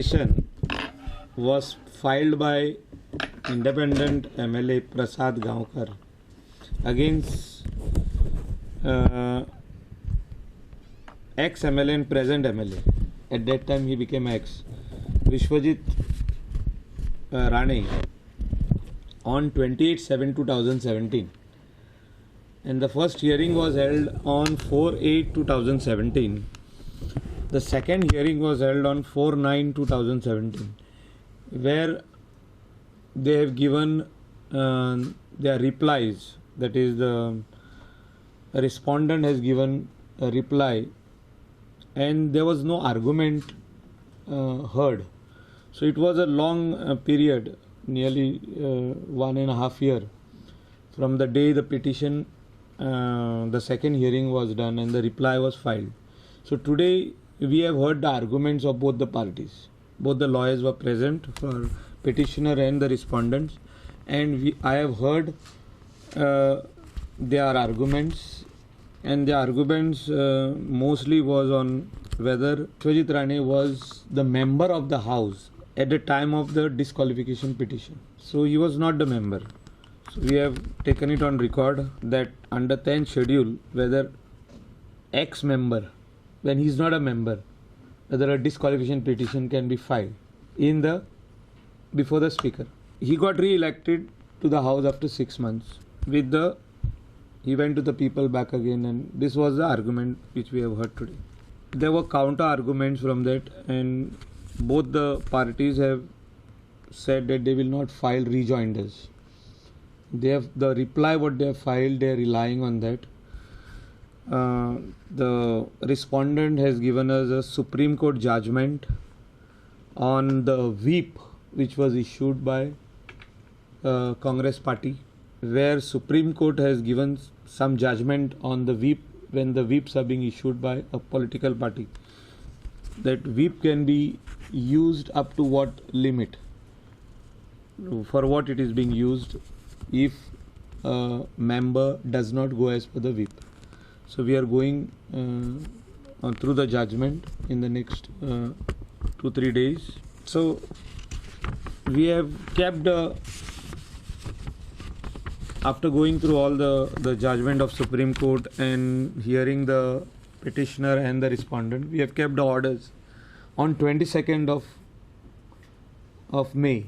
Petition was filed by independent MLA Prasad Gaonkar against ex-MLA and present MLA. At that time he became ex. Vishwajit Rane on 28/7/2017, and the first hearing was held on 4/8/2017. The second hearing was held on 4/9/2017, where they have given their replies. That is, the respondent has given a reply, and there was no argument heard. So it was a long period, nearly 1.5 years, from the day the petition, the second hearing was done and the reply was filed. So today we have heard the arguments of both the parties. Both the lawyers were present, for petitioner and the respondents, and I have heard their arguments, and the arguments mostly was on whether Vishwajit Rane was the member of the house at the time of the disqualification petition. So he was not the member. So we have taken it on record that under 10th schedule, whether ex-member, when he is not a member, whether a disqualification petition can be filed before the speaker. He got re-elected to the house after 6 months. He went to the people back again, and this was the argument which we have heard today. There were counter arguments from that, and both the parties have said that they will not file rejoinders. The reply what they have filed, they are relying on that. The respondent has given us a Supreme Court judgment on the whip which was issued by Congress party, where Supreme Court has given some judgment on the whip when the whips are being issued by a political party. That whip can be used up to what limit, for what it is being used, if a member does not go as per the whip. So we are going through the judgment in the next 2-3 days. So we have kept after going through all the judgment of Supreme Court and hearing the petitioner and the respondent, we have kept the orders on 22nd of May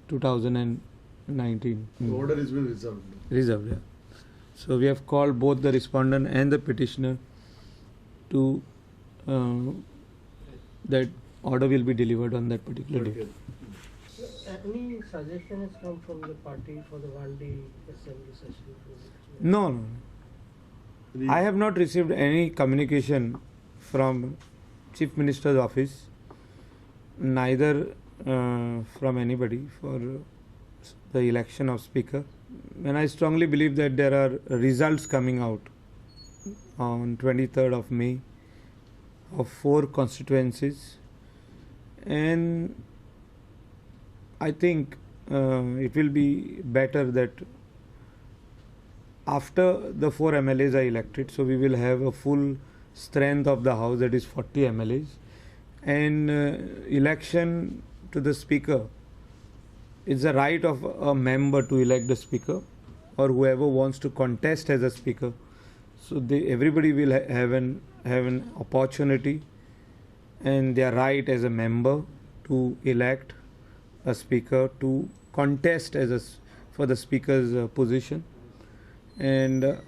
2019. The order is been reserved. Reserved, yeah. So we have called both the respondent and the petitioner to that order will be delivered on that particular day. Any suggestion has come from the party for the one-day assembly session? No. I have not received any communication from Chief Minister's office, neither from anybody for the election of Speaker. And I strongly believe that there are results coming out on 23rd of May of 4 constituencies, and I think it will be better that after the 4 MLAs are elected, so we will have a full strength of the house, that is 40 MLAs, and election to the Speaker. It's the right of a member to elect the Speaker, or whoever wants to contest as a Speaker. So everybody will have an opportunity and their right as a member to elect a Speaker, to contest for the Speaker's position. And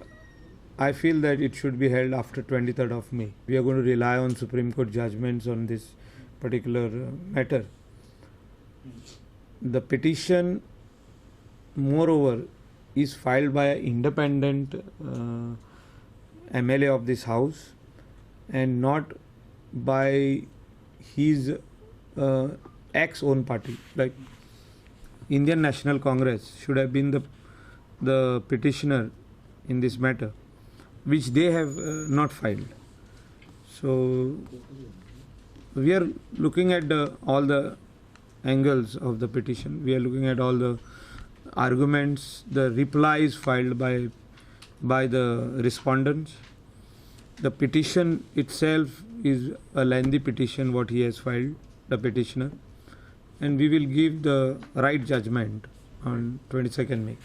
I feel that it should be held after 23rd of May. We are going to rely on Supreme Court judgments on this particular matter. The petition, moreover, is filed by an independent MLA of this house and not by his ex-own party. Like Indian National Congress should have been the petitioner in this matter, which they have not filed. So we are looking at all the angles of the petition. We are looking at all the arguments, the replies filed by the respondents. The petition itself is a lengthy petition what he has filed. the petitioner, and we will give the right judgment on 22nd May.